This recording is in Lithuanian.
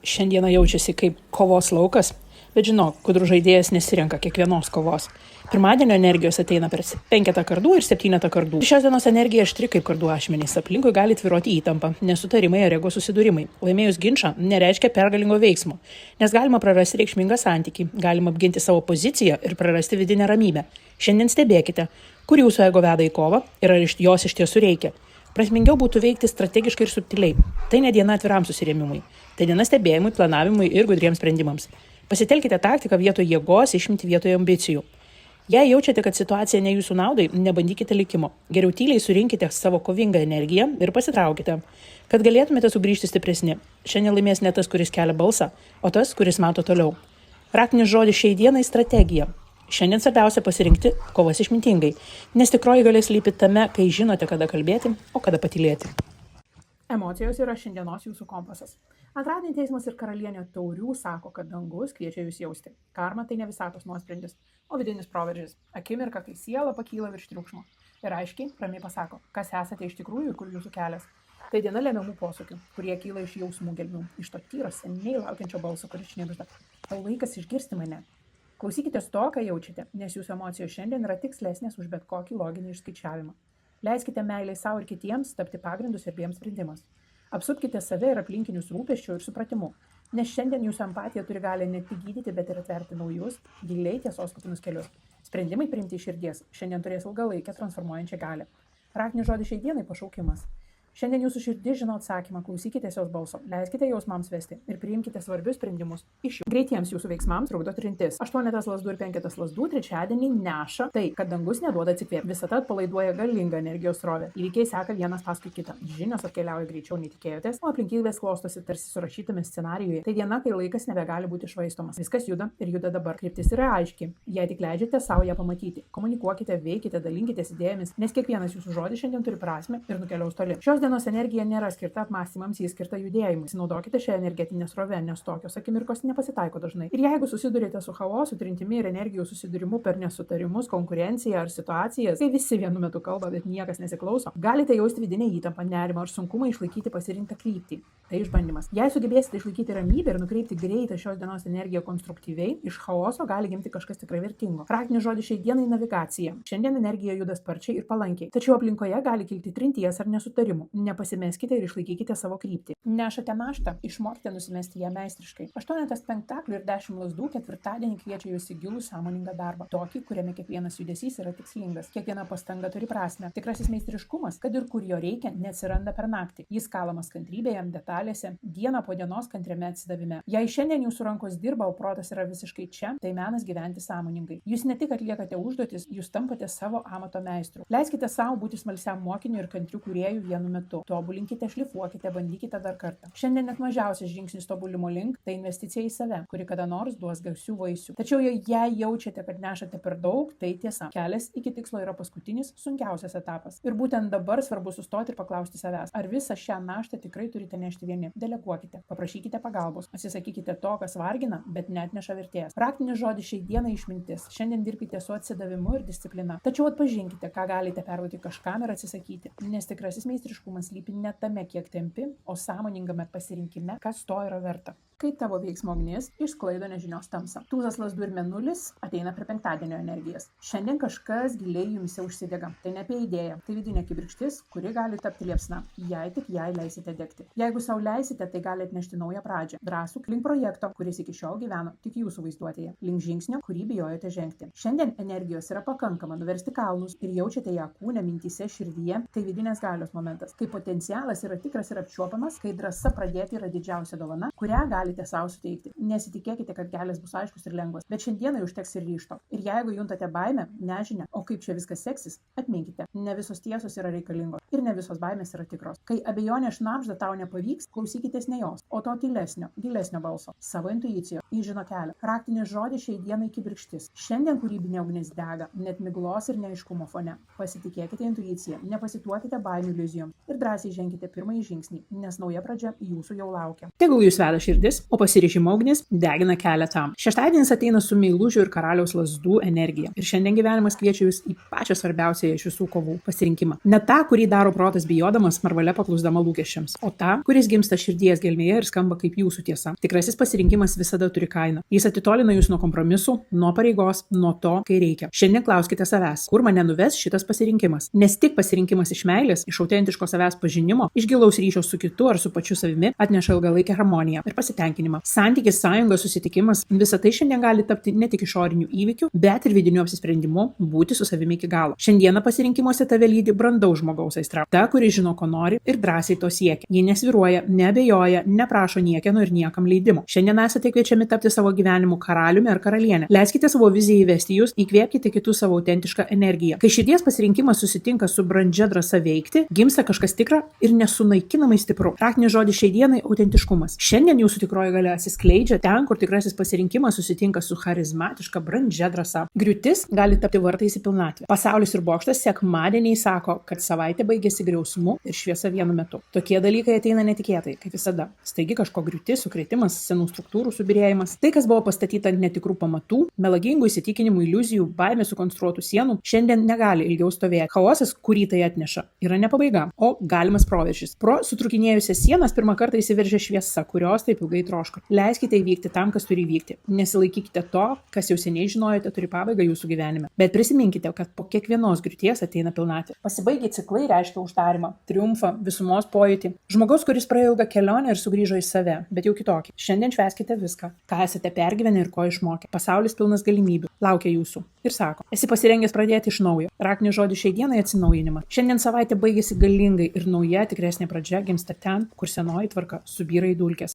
Šiandieną jaučiasi kaip kovos laukas, bet žinok, gudrus žaidėjas nesirenka kiekvienos kovos. Pirmadienio energijos ateina per 5 kardų ir 7 kardų. Šios dienos energija aštri kaip kardų ašmenys. Aplinkui gali tvyruoti įtampa, nesutarimai ar ego susidūrimai. Laimėjus ginčą nereiškia pergalingo veiksmo, nes galima prarasti reikšmingą santykį, galima apginti savo poziciją ir prarasti vidinę ramybę. Šiandien stebėkite, kur jūsų ego veda į kovą ir ar jos iš tiesų reikia. Prasmingiau būtų veikti strategiškai ir subtiliai. Tai ne diena atviram susirėmimui. Tai diena stebėjimui, planavimui ir gudriems sprendimams. Pasitelkite taktiką vietoje jėgos, išimti vietoje ambicijų. Jei jaučiate, kad situacija ne jūsų naudai, nebandykite likimo. Geriau tyliai surinkite savo kovingą energiją ir pasitraukite, kad galėtumėte sugrįžti stipresni. Šiandien laimės ne tas, kuris kelia balsą, o tas, kuris mato toliau. Raktinis žodis šiai dienai – strategija. Šiandien svarbiausia pasirinkti kovas išmintingai, nes tikroji galia slypi tame, kai žinote, kada kalbėti, o kada patylėti. Emocijos yra šiandienos jūsų kompasas. Antradienį teismas ir karalienė taurių sako, kad dangus kviečia jūs jausti. Karma tai ne visatos nuosprendis, o vidinis proveržis. Akimirka, kai siela pakyla virš triukšmo. Ir aiškiai, ramiai pasako, kas esate iš tikrųjų ir kur jūsų kelias. Tai diena lemiamų posūkių, kurie kyla iš jausmų gelmių, iš to tyro seniai laukiančio balso, kuris šnibžda. Tau laikas išgirsti mane. Klausykitės to, ką jaučiate, nes jūsų emocijos šiandien yra tikslesnės už bet kokį loginį išskaičiavimą. Leiskite meilei savo ir kitiems tapti pagrindų svarbiems sprendimams. Apsupkite save ir aplinkinius rūpesčių ir supratimu, nes šiandien jūsų empatija turi galią ne tik gydyti, bet ir atverti naujus, giliai tiesos kupinus kelius. Sprendimai priimti iš širdies šiandien turės ilgalaikę transformuojančią galią. Raktinis žodis šiai dienai – pašaukimas. Šiandien jūsų širdis žino atsakymą, klausykitės jos balso, leiskite jausmams vesti ir priimkite svarbius sprendimus iš jų. Greitiems jūsų veiksmams trukdo trintis. 8 lazdų ir 5 lazdų trečiadienį neša tai, kad dangus neduoda atsikvėpti. Visata atpalaiduoja galingą energijos srovę. Įvykiai seka vienas paskui kitą. Žinios atkeliauja greičiau nei tikėjotės, o aplinkybės klostosi tarsi surašytame scenarijuje. Tai diena, kai laikas nebegali būti švaistomas. Viskas juda ir juda dabar. Kryptis yra aiški. Jei tik leidžiate savo ją pamatyti, komunikuokite, veikite, dalinkitės idėjomis, nes kiekvienas jūsų žodis šiandien turi prasmę ir nukeliaus toli. Šios dienos energija nėra skirta apmąstymams, jis skirta judėjimui. Naudokite šią energetinę srovę, nes tokios akimirkos nepasitaiko dažnai. Ir jeigu susidurite su chaosu, trintimi ir energijų susidūrimu per nesutarimus, konkurenciją ar situacijas, kai visi vienu metu kalba, bet niekas nesiklauso, galite jausti vidinę įtampą, nerimą ar sunkumą išlaikyti pasirinktą kryptį. Tai išbandymas. Jei sugebėsite išlaikyti ramybę ir nukreipti greitą šios dienos energiją konstruktyviai, iš chaoso gali gimti kažkas tikrai vertingo. Raktinis žodis šiai dienai – navigacija. Šiandien energija juda sparčiai ir palankiai, tačiau aplinkoje gali kilti trinties ar nesutarimų. Pasimeskite ir išlaikykite savo kryptį. Nešate naštą, išmokite nusimesti ją meistriškai. 8 penktoklių ir 10 lazdų ketvirtadienį kviečia jūs į gilų sąmoningą darbą. Tokį, kuriame kiekvienas judesys yra tikslingas. Kiekviena pastanga turi prasmę. Tikrasis meistriškumas, kad ir kur jo reikia, neatsiranda per naktį. Jis kalamas kantrybėje, detalėse, dieną po dienos kantriame atsidavime. Jei šiandien jūsų rankos dirba, o protas yra visiškai čia, tai menas gyventi sąmoningai. Jūs ne tik atliekate užduotis, jūs tampate savo amato meistru. Leiskite savo būti smalsiam mokiniu ir kantriu kūrėju vienu metu. Tobulinkite, šlifuokite, bandykite dar kartą. Šiandien net mažiausias žingsnis tobulimo link – tai investicija į save, kuri kada nors duos gausių vaisių. Tačiau jei jaučiate, kad nešate per daug, tai tiesa. Kelias iki tikslo yra paskutinis, sunkiausias etapas. Ir būtent dabar svarbu sustoti ir paklausti savęs, ar visą šią naštą tikrai turite nešti vieni. Deleguokite, paprašykite pagalbos, atsisakykite to, kas vargina, bet neatneša vertės. Raktinis žodis šiai dienai – išmintis. Šiandien dirbkite su atsidavimu ir disciplina. Tačiau atpažinkite, ką galite perduoti kažkam ir atsisakyti, nes tikrasis meistriškumas slypi ne tame, kiek tempi, o sąmoningame pasirinkime, kas to yra verta. Kai tavo veiksmo ugnis išsklaido nežinios tamsą. Tūzas lazdų ir mėnulis ateina per penktadienio energijas. Šiandien kažkas giliai jumse užsidega. Tai ne apie idėją, tai vidinė kibirkštis, kuri gali tapti liepsna, jei tik jai leisite degti. Jeigu sau leisite, tai gali atnešti naują pradžią. Drąsų link projekto, kuris iki šiol gyveno tik jūsų vaizduotėje. Link žingsnio, kurį bijojote žengti. Šiandien energijos yra pakankama nuversti kalnus ir jaučiate ją kūne, mintyse, širdyje. Tai vidinės galios momentas. Kai potencialas yra tikras ir apčiuopiamas, kai drąsa pradėti yra didžiausia dovana, kurią galite sau suteikti. Nesitikėkite, kad kelias bus aiškus ir lengvas, bet šiandienai užteks ir ryžto. Ir jeigu juntate baimę, nežinią, o kaip čia viskas seksis, atminkite, ne visos tiesos yra reikalingos ir ne visos baimės yra tikros. Kai abejonė šnabžda tau nepavyks, klausykitės ne jos, o to tylesnio, gilesnio balso, savo intuicijos. Jis žino kelią. Raktinis žodis šiai dienai kibirkštis. Šiandien kūrybinė ugnis dega, net miglos ir neaiškumo fone. Pasitikėkite intuiciją, nepasituokite baimių iliuzijoms ir drąsiai ženkite pirmąjį žingsnį, nes nauja pradžia jūsų jau laukia. Tegul jūs veda širdis širdis, o pasiryžimo ugnis degina kelią tam. Šeštadienis ateina su meilužių ir karaliaus lazdų energija. Ir šiandien gyvenimas kviečia jūs į pačią svarbiausią iš visų kovų - pasirinkimą. Ne tą, kurį daro protas bijodamas, marvale paklusdama lūkesčiams, o tą, kuris gimsta širdies gelmėje ir skamba kaip jūsų tiesa. Tikrasis pasirinkimas visada turi kainą. Jis atitolina jūs nuo kompromisų, nuo pareigos, nuo to, kai reikia. Šiandien klauskite savęs, kur mane nuves šitas pasirinkimas. Nes tik pasirinkimas iš meilės, iš autentiško savęs pažinimo, iš gilaus ryšio su kitu ar su pačiu savimi atneša ilgalaikę harmoniją ir pasitenkinimą. Santykis, sąjunga, susitikimas - visa tai šiandien gali tapti ne tik išorinių įvykių, bet ir vidinių apsisprendimu būti su savimi iki galo. Šiandieną pasirinkimuose tave lydi brandaus žmogaus aistra. Ta, kuri žino, ko nori ir drąsiai to siekia. Ji nesviruoja, neabejoja, neprašo niekieno ir niekam leidimo. Šiandien esate kviečiami tapti savo gyvenimo karaliumi ar karalienė. Leiskite savo viziją įvesti jūs, įkvėpkite kitus savo autentišką energiją. Kai širdies pasirinkimas susitinka su brandžia drąsa veikti, gimsta kažkas tikra ir nesunaikinamai stipru. Raktinis žodis šiai dienai - autentiškumas. Šiandien jūsų tikroji galia atsiskleidžia ten, kur tikrasis pasirinkimas susitinka su charizmatiška brandžia drąsa. Griūtis gali tapti vartais į pilnatvę. Pasaulis ir bokštas sekmadieniai sako, kad savaitė baigėsi griausmu ir šviesa vienu metu. Tokie dalykai ateina netikėtai, kaip visada. Staigi kažko griūtis, sukrėtimas, senų struktūrų subyrėjimas. Tai, kas buvo pastatyta ant netikrų pamatų, melagingų įsitikinimų, iliuzijų, baimės sukonstruotų sienų, šiandien negali ilgiau stovėti. Chaosas, kurį tai atneša, yra ne pabaiga, o galimas proveržis. Pro sutrukinėjusias sienas pirmą kartą įsiveržia šviesa, kurios taip ilgai troško. Leiskite įvykti tam, kas turi įvykti. Nesilaikykite to, kas jau seniai žinojote turi pabaigą jūsų gyvenime. Bet prisiminkite, kad po kiekvienos griūties ateina pilnatvė. Pasibaigę ciklai reiškia uždarimą, triumfą, visumos pojūtį. Žmogaus, kuris praėjo ilgą kelionę ir sugrįžo į save, bet jau kitokį. Šiandien švęskite viską, ką esate pergyvenę ir ko išmokę. Pasaulis pilnas galimybių laukia jūsų. Ir sako, esi pasirengęs pradėti iš naujo. Raktinis žodis šiai dienai - atsinaujinimą. Šiandien savaitė baigėsi galingai ir nauja tikresnė pradžia gimsta ten, kur senoji tvarka subyra į dulkes.